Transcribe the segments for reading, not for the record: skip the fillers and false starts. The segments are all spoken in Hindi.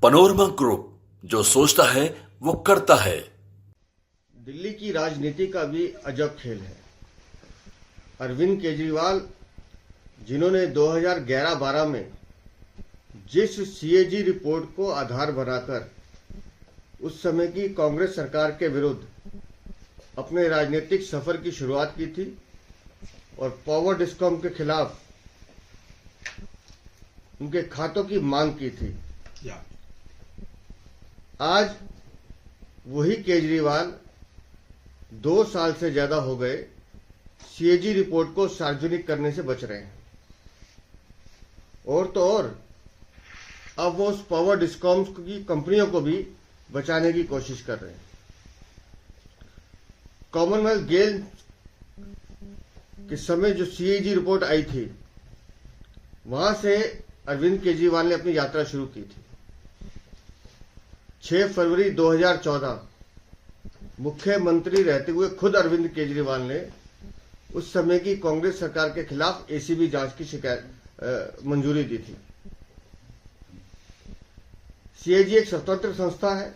पनोरमा ग्रुप, जो सोचता है वो करता है। दिल्ली की राजनीति का भी अजब खेल है। अरविंद केजरीवाल, जिन्होंने 2011-12 में जिस सीएजी रिपोर्ट को आधार बनाकर उस समय की कांग्रेस सरकार के विरुद्ध अपने राजनीतिक सफर की शुरुआत की थी और पावर डिस्कॉम के खिलाफ उनके खातों की मांग की थी, आज वही केजरीवाल 2 साल से ज्यादा हो गए सीएजी रिपोर्ट को सार्वजनिक करने से बच रहे हैं। और तो और अब वो उस पावर डिस्कॉम्स की कंपनियों को भी बचाने की कोशिश कर रहे हैं। कॉमनवेल्थ गेम्स के समय जो सीएजी रिपोर्ट आई थी, वहां से अरविंद केजरीवाल ने अपनी यात्रा शुरू की थी। 6 फरवरी 2014 मुख्यमंत्री रहते हुए खुद अरविंद केजरीवाल ने उस समय की कांग्रेस सरकार के खिलाफ एसीबी जांच की मंजूरी दी थी। सीएजी एक स्वतंत्र संस्था है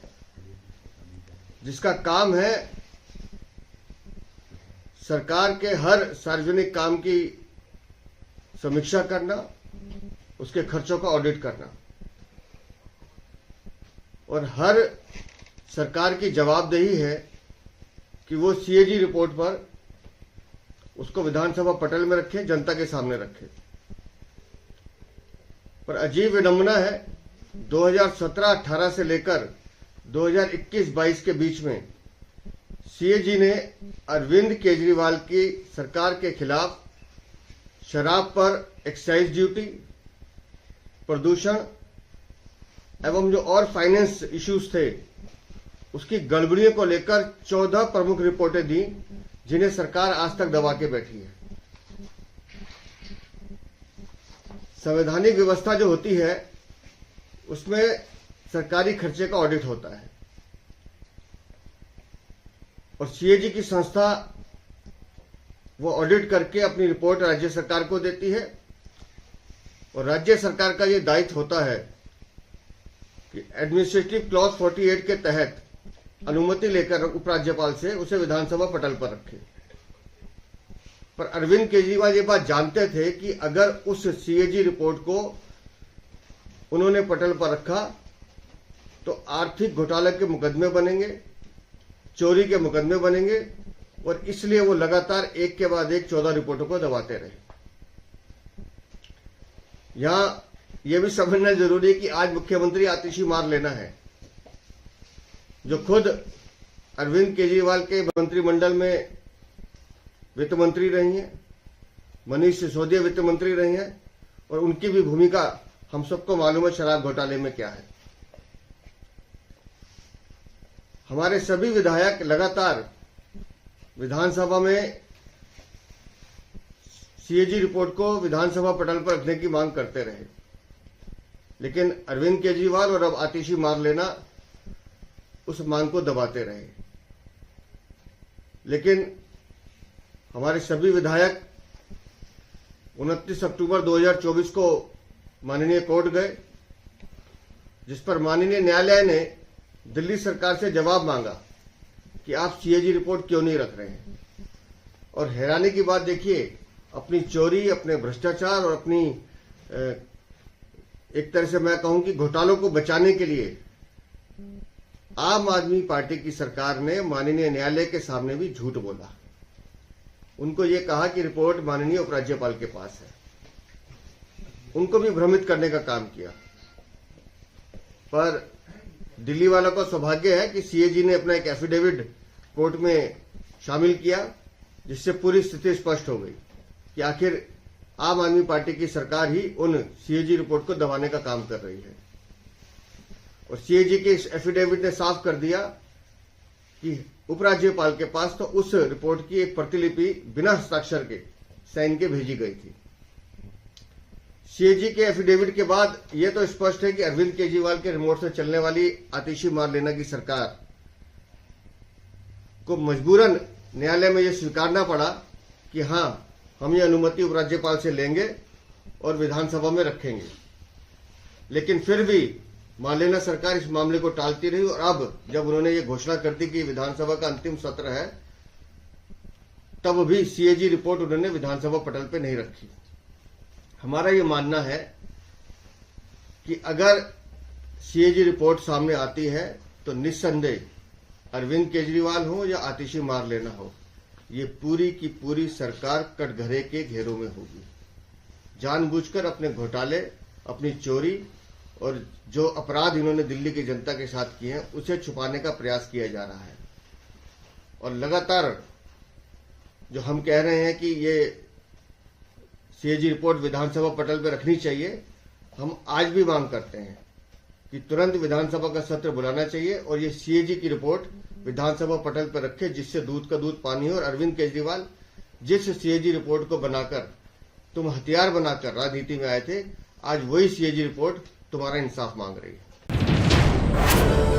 जिसका काम है सरकार के हर सार्वजनिक काम की समीक्षा करना, उसके खर्चों का ऑडिट करना और हर सरकार की जवाबदेही है कि वो सीएजी रिपोर्ट पर उसको विधानसभा पटल में रखे, जनता के सामने रखे। पर अजीब विडंबना है, 2017-18 से लेकर 2021-22 के बीच में सीएजी ने अरविंद केजरीवाल की सरकार के खिलाफ शराब पर एक्साइज ड्यूटी, प्रदूषण एवं जो और फाइनेंस इश्यूज थे उसकी गड़बड़ियों को लेकर 14 प्रमुख रिपोर्टें दी, जिन्हें सरकार आज तक दबा के बैठी है। संवैधानिक व्यवस्था जो होती है उसमें सरकारी खर्चे का ऑडिट होता है और सीएजी की संस्था वो ऑडिट करके अपनी रिपोर्ट राज्य सरकार को देती है और राज्य सरकार का ये दायित्व होता है कि एडमिनिस्ट्रेटिव क्लॉज 48 के तहत अनुमति लेकर उपराज्यपाल से उसे विधानसभा पटल पर रखे। पर अरविंद केजरीवाल ये बात जानते थे कि अगर उस सीएजी रिपोर्ट को उन्होंने पटल पर रखा तो आर्थिक घोटाले के मुकदमे बनेंगे, चोरी के मुकदमे बनेंगे और इसलिए वो लगातार एक के बाद एक 14 रिपोर्टों को दबाते रहे। यहां यह भी समझना जरूरी है कि आज मुख्यमंत्री आतिशी मार लेना है, जो खुद अरविंद केजरीवाल के मंत्रिमंडल में वित्त मंत्री रही हैं, मनीष सिसोदिया वित्त मंत्री रही हैं और उनकी भी भूमिका हम सबको मालूम है शराब घोटाले में क्या है। हमारे सभी विधायक लगातार विधानसभा में सीएजी रिपोर्ट को विधानसभा पटल पर रखने की मांग करते रहे, लेकिन अरविंद केजरीवाल और अब आतिशी मार लेना उस मांग को दबाते रहे। लेकिन हमारे सभी विधायक 29 अक्टूबर 2024 को माननीय कोर्ट गए, जिस पर माननीय न्यायालय ने दिल्ली सरकार से जवाब मांगा कि आप सीएजी रिपोर्ट क्यों नहीं रख रहे हैं। और हैरानी की बात देखिए, अपनी चोरी, अपने भ्रष्टाचार और अपनी एक तरह से मैं कहूं कि घोटालों को बचाने के लिए आम आदमी पार्टी की सरकार ने माननीय न्यायालय के सामने भी झूठ बोला। उनको ये कहा कि रिपोर्ट माननीय उपराज्यपाल के पास है, उनको भी भ्रमित करने का काम किया। पर दिल्ली वालों का सौभाग्य है कि सीएजी ने अपना एक एफिडेविट कोर्ट में शामिल किया, जिससे पूरी स्थिति स्पष्ट हो गई कि आखिर आम आदमी पार्टी की सरकार ही उन सीएजी रिपोर्ट को दबाने का काम कर रही है। और सीएजी के इस एफिडेविट ने साफ कर दिया कि उपराज्यपाल के पास तो उस रिपोर्ट की एक प्रतिलिपि बिना हस्ताक्षर के साइन के भेजी गई थी। सीएजी के एफिडेविट के बाद यह तो स्पष्ट है कि अरविंद केजरीवाल के रिमोट से चलने वाली आतिशी मार लेना की सरकार को मजबूरन न्यायालय में यह स्वीकारना पड़ा कि हां, हम ये अनुमति उपराज्यपाल से लेंगे और विधानसभा में रखेंगे। लेकिन फिर भी मालेना सरकार इस मामले को टालती रही और अब जब उन्होंने ये घोषणा कर दी कि विधानसभा का अंतिम सत्र है, तब भी सीएजी रिपोर्ट उन्होंने विधानसभा पटल पे नहीं रखी। हमारा ये मानना है कि अगर सीएजी रिपोर्ट सामने आती है तो निस्संदेह अरविंद केजरीवाल हो या आतिशी मारलेना हो, ये पूरी की पूरी सरकार कटघरे के घेरों में होगी। जानबूझकर अपने घोटाले, अपनी चोरी और जो अपराध इन्होंने दिल्ली की जनता के साथ किए हैं उसे छुपाने का प्रयास किया जा रहा है। और लगातार जो हम कह रहे हैं कि ये सीएजी रिपोर्ट विधानसभा पटल पर रखनी चाहिए, हम आज भी मांग करते हैं कि तुरंत विधानसभा का सत्र बुलाना चाहिए और ये सीएजी की रिपोर्ट विधानसभा पटल पर रखे, जिससे दूध का दूध पानी हो। और अरविंद केजरीवाल, जिस सीएजी रिपोर्ट को बनाकर तुम हथियार बनाकर राजनीति में आए थे, आज वही सीएजी रिपोर्ट तुम्हारा इंसाफ मांग रही है।